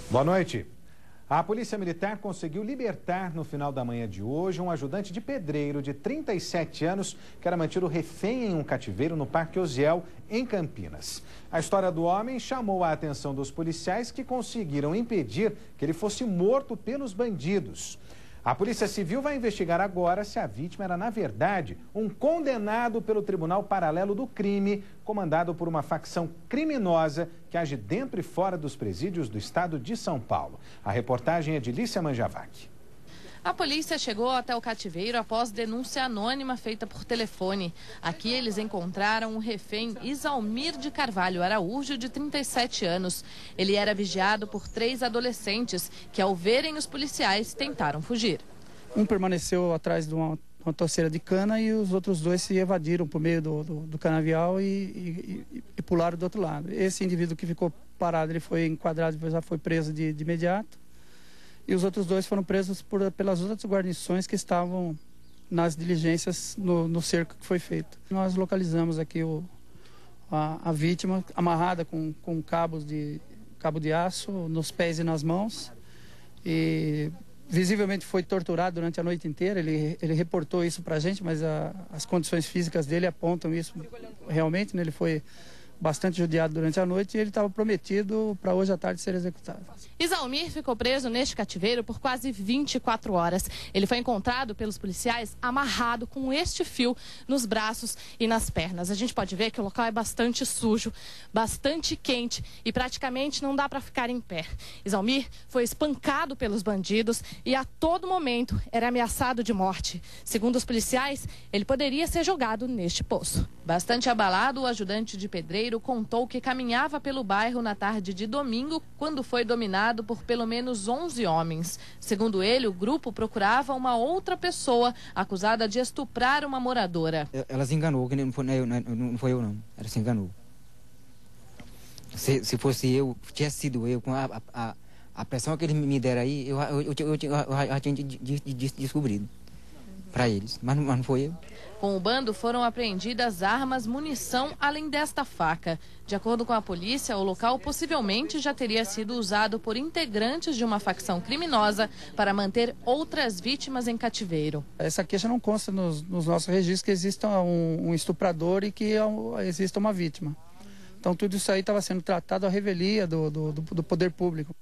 Boa noite. A Polícia Militar conseguiu libertar no final da manhã de hoje um ajudante de pedreiro de 37 anos que era mantido refém em um cativeiro no Parque Osiel, em Campinas. A história do homem chamou a atenção dos policiais que conseguiram impedir que ele fosse morto pelos bandidos. A Polícia Civil vai investigar agora se a vítima era, na verdade, um condenado pelo Tribunal Paralelo do Crime, comandado por uma facção criminosa que age dentro e fora dos presídios do estado de São Paulo. A reportagem é de Lícia Manjavac. A polícia chegou até o cativeiro após denúncia anônima feita por telefone. Aqui eles encontraram o refém Isalmir de Carvalho Araújo, de 37 anos. Ele era vigiado por 3 adolescentes que, ao verem os policiais, tentaram fugir. Um permaneceu atrás de uma torceira de cana e os outros 2 se evadiram por meio do canavial e pularam do outro lado. Esse indivíduo que ficou parado, ele foi enquadrado e já foi preso de imediato. E os outros 2 foram presos pelas outras guarnições que estavam nas diligências no cerco que foi feito. Nós localizamos aqui a vítima amarrada com cabo de aço nos pés e nas mãos. E visivelmente foi torturado durante a noite inteira. Ele reportou isso para a gente, mas as condições físicas dele apontam isso realmente, né? Ele foi bastante judiado durante a noite e ele estava prometido para hoje à tarde ser executado. Isalmir ficou preso neste cativeiro por quase 24 horas. Ele foi encontrado pelos policiais amarrado com este fio nos braços e nas pernas. A gente pode ver que o local é bastante sujo, bastante quente e praticamente não dá para ficar em pé. Isalmir foi espancado pelos bandidos e a todo momento era ameaçado de morte. Segundo os policiais, ele poderia ser jogado neste poço. Bastante abalado, o ajudante de pedreiro contou que caminhava pelo bairro na tarde de domingo quando foi dominado por pelo menos 11 homens. Segundo ele, o grupo procurava uma outra pessoa acusada de estuprar uma moradora. Ela se enganou, que não foi eu não. Ela se enganou. Se fosse eu, tivesse sido eu, com a pressão que eles me deram aí, eu já tinha descobrido para eles, mas não foi eu. Com o bando foram apreendidas armas, munição, além desta faca. De acordo com a polícia, o local possivelmente já teria sido usado por integrantes de uma facção criminosa para manter outras vítimas em cativeiro. Essa queixa não consta nos nossos registros que exista um estuprador e que exista uma vítima. Então tudo isso aí estava sendo tratado à revelia do poder público.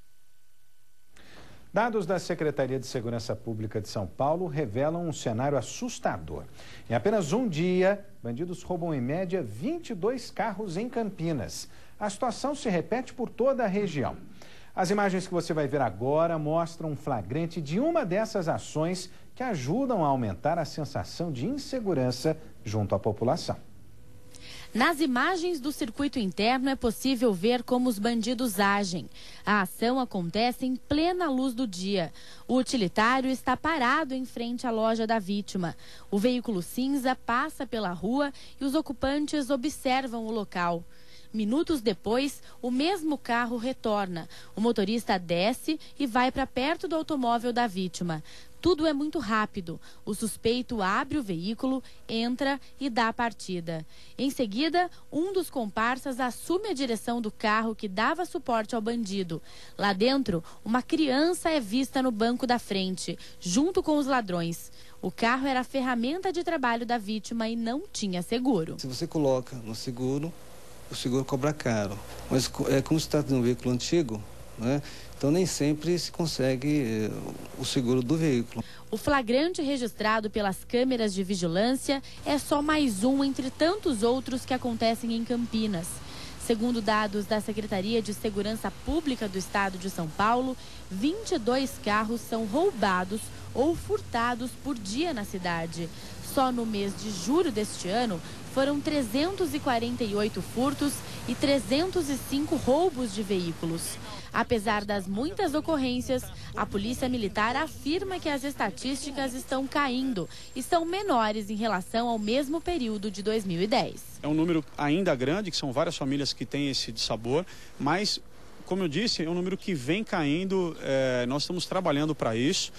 Dados da Secretaria de Segurança Pública de São Paulo revelam um cenário assustador. Em apenas um dia, bandidos roubam em média 22 carros em Campinas. A situação se repete por toda a região. As imagens que você vai ver agora mostram um flagrante de uma dessas ações que ajudam a aumentar a sensação de insegurança junto à população. Nas imagens do circuito interno é possível ver como os bandidos agem. A ação acontece em plena luz do dia. O utilitário está parado em frente à loja da vítima. O veículo cinza passa pela rua e os ocupantes observam o local. Minutos depois, o mesmo carro retorna. O motorista desce e vai para perto do automóvel da vítima. Tudo é muito rápido. O suspeito abre o veículo, entra e dá a partida. Em seguida, um dos comparsas assume a direção do carro que dava suporte ao bandido. Lá dentro, uma criança é vista no banco da frente, junto com os ladrões. O carro era a ferramenta de trabalho da vítima e não tinha seguro. Se você coloca no seguro, o seguro cobra caro. Mas como se trata de um veículo antigo, né? Então nem sempre se consegue o seguro do veículo. O flagrante registrado pelas câmeras de vigilância é só mais um entre tantos outros que acontecem em Campinas. Segundo dados da Secretaria de Segurança Pública do Estado de São Paulo, 22 carros são roubados ou furtados por dia na cidade. Só no mês de julho deste ano, foram 348 furtos e 305 roubos de veículos. Apesar das muitas ocorrências, a Polícia Militar afirma que as estatísticas estão caindo e são menores em relação ao mesmo período de 2010. É um número ainda grande, que são várias famílias que têm esse dissabor, mas como eu disse, é um número que vem caindo, nós estamos trabalhando para isso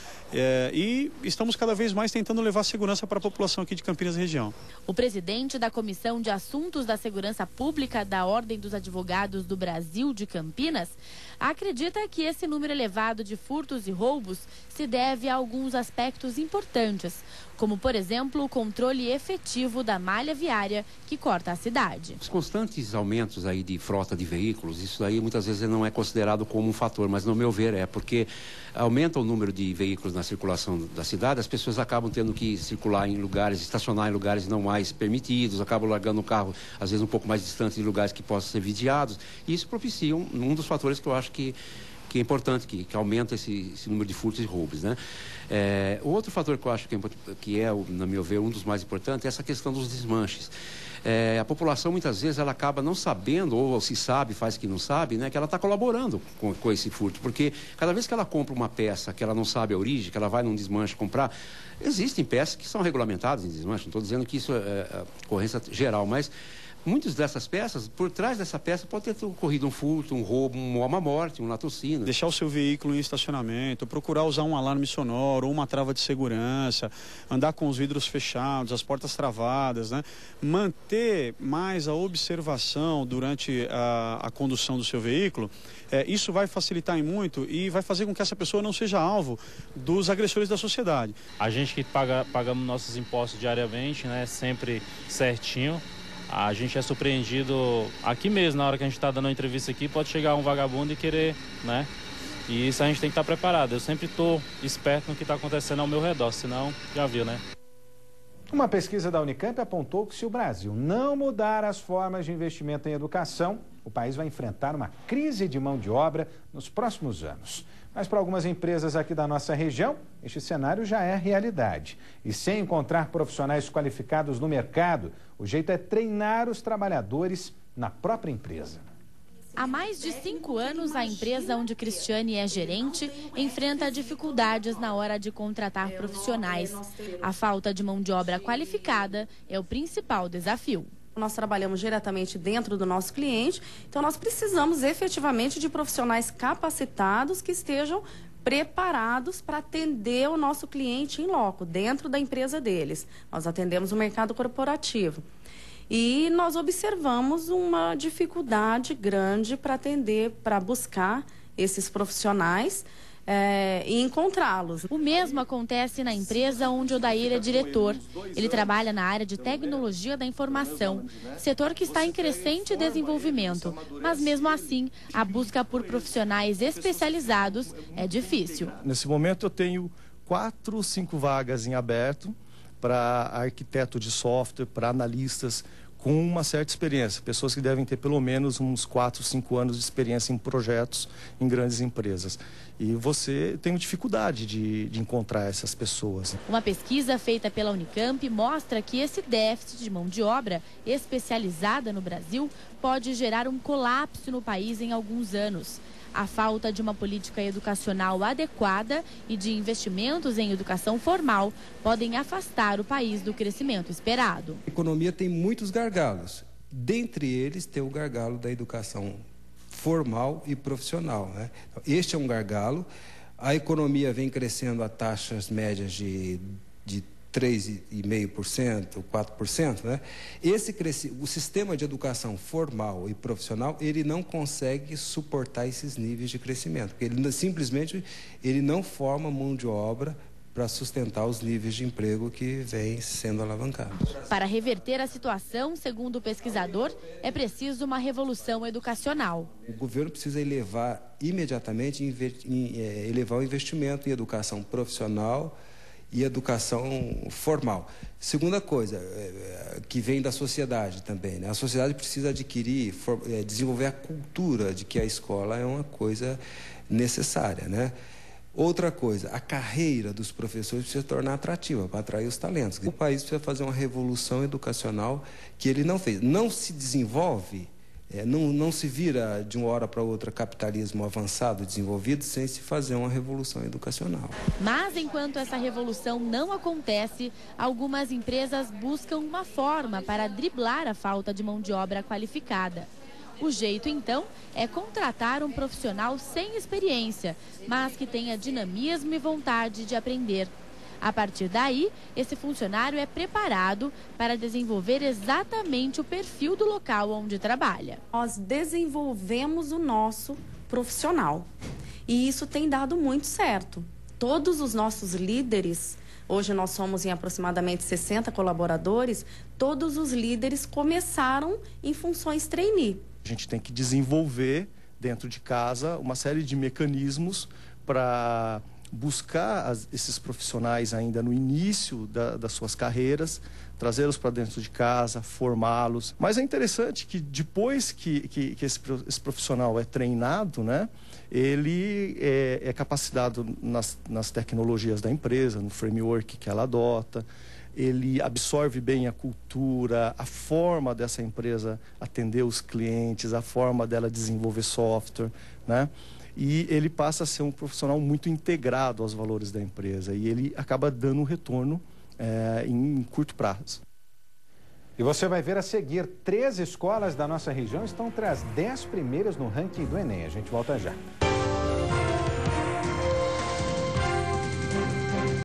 e estamos cada vez mais tentando levar segurança para a população aqui de Campinas e região. O presidente da Comissão de Assuntos da Segurança Pública da Ordem dos Advogados do Brasil de Campinas acredita que esse número elevado de furtos e roubos se deve a alguns aspectos importantes, como, por exemplo, o controle efetivo da malha viária que corta a cidade. Os constantes aumentos aí de frota de veículos, isso aí muitas vezes não é considerado como um fator, mas no meu ver é, porque aumenta o número de veículos na circulação da cidade, as pessoas acabam tendo que circular em lugares, estacionar em lugares não mais permitidos, acabam largando o carro, às vezes um pouco mais distante de lugares que possam ser vigiados, e isso propicia um dos fatores que eu acho que é importante, que aumenta esse número de furtos e roubos, né? O outro fator que eu acho que é, na meu ver, um dos mais importantes é essa questão dos desmanches. A população, muitas vezes, ela acaba não sabendo, ou se sabe, faz que não sabe, né, que ela está colaborando com esse furto, porque cada vez que ela compra uma peça que ela não sabe a origem, que ela vai num desmanche comprar, existem peças que são regulamentadas em desmanche, não estou dizendo que isso é ocorrência geral, mas muitas dessas peças, por trás dessa peça pode ter ocorrido um furto, um roubo, uma morte, um latrocínio. Deixar o seu veículo em estacionamento, procurar usar um alarme sonoro, uma trava de segurança, andar com os vidros fechados, as portas travadas, né? Manter mais a observação durante a condução do seu veículo, isso vai facilitar em muito e vai fazer com que essa pessoa não seja alvo dos agressores da sociedade. A gente que pagamos nossos impostos diariamente, né, sempre certinho. A gente é surpreendido aqui mesmo, na hora que a gente está dando uma entrevista aqui, pode chegar um vagabundo e querer, né? E isso a gente tem que estar preparado. Eu sempre estou esperto no que está acontecendo ao meu redor, senão já viu, né? Uma pesquisa da Unicamp apontou que se o Brasil não mudar as formas de investimento em educação, o país vai enfrentar uma crise de mão de obra nos próximos anos. Mas para algumas empresas aqui da nossa região, este cenário já é realidade. E sem encontrar profissionais qualificados no mercado, o jeito é treinar os trabalhadores na própria empresa. Há mais de 5 anos, a empresa onde Cristiane é gerente enfrenta dificuldades na hora de contratar profissionais. A falta de mão de obra qualificada é o principal desafio. Nós trabalhamos diretamente dentro do nosso cliente, então nós precisamos efetivamente de profissionais capacitados que estejam preparados para atender o nosso cliente em loco, dentro da empresa deles. Nós atendemos o mercado corporativo. E nós observamos uma dificuldade grande para atender, para buscar esses profissionais e encontrá-los. O mesmo acontece na empresa onde o Odair é diretor. Ele trabalha na área de tecnologia da informação, setor que está em crescente desenvolvimento. Mas mesmo assim, a busca por profissionais especializados é difícil. Nesse momento eu tenho 4, 5 vagas em aberto para arquiteto de software, para analistas com uma certa experiência, pessoas que devem ter pelo menos uns 4, 5 anos de experiência em projetos em grandes empresas. E você tem dificuldade de encontrar essas pessoas. Uma pesquisa feita pela Unicamp mostra que esse déficit de mão de obra especializada no Brasil pode gerar um colapso no país em alguns anos. A falta de uma política educacional adequada e de investimentos em educação formal podem afastar o país do crescimento esperado. A economia tem muitos gargalos. Dentre eles, tem o gargalo da educação formal e profissional, né? Este é um gargalo. A economia vem crescendo a taxas médias de 3,5%, 4%, né? O sistema de educação formal e profissional, ele não consegue suportar esses níveis de crescimento, porque ele simplesmente não forma mão de obra para sustentar os níveis de emprego que vêm sendo alavancados. Para reverter a situação, segundo o pesquisador, é preciso uma revolução educacional. O governo precisa elevar imediatamente elevar o investimento em educação profissional e educação formal. Segunda coisa, que vem da sociedade também, né? A sociedade precisa desenvolver a cultura de que a escola é uma coisa necessária, né? Outra coisa, a carreira dos professores precisa se tornar atrativa para atrair os talentos. O país precisa fazer uma revolução educacional que ele não fez. Não se desenvolve, não se vira de uma hora para outra capitalismo avançado, desenvolvido, sem se fazer uma revolução educacional. Mas enquanto essa revolução não acontece, algumas empresas buscam uma forma para driblar a falta de mão de obra qualificada. O jeito, então, é contratar um profissional sem experiência, mas que tenha dinamismo e vontade de aprender. A partir daí, esse funcionário é preparado para desenvolver exatamente o perfil do local onde trabalha. Nós desenvolvemos o nosso profissional e isso tem dado muito certo. Todos os nossos líderes, hoje nós somos em aproximadamente 60 colaboradores, todos os líderes começaram em funções trainee. A gente tem que desenvolver dentro de casa uma série de mecanismos para buscar esses profissionais ainda no início das suas carreiras, trazê-los para dentro de casa, formá-los. Mas é interessante que depois que esse profissional é treinado, né, ele é capacitado nas tecnologias da empresa, no framework que ela adota, ele absorve bem a cultura, a forma dessa empresa atender os clientes, a forma dela desenvolver software, né? E ele passa a ser um profissional muito integrado aos valores da empresa e ele acaba dando um retorno em curto prazo. E você vai ver a seguir, 3 escolas da nossa região estão entre as 10 primeiras no ranking do Enem. A gente volta já.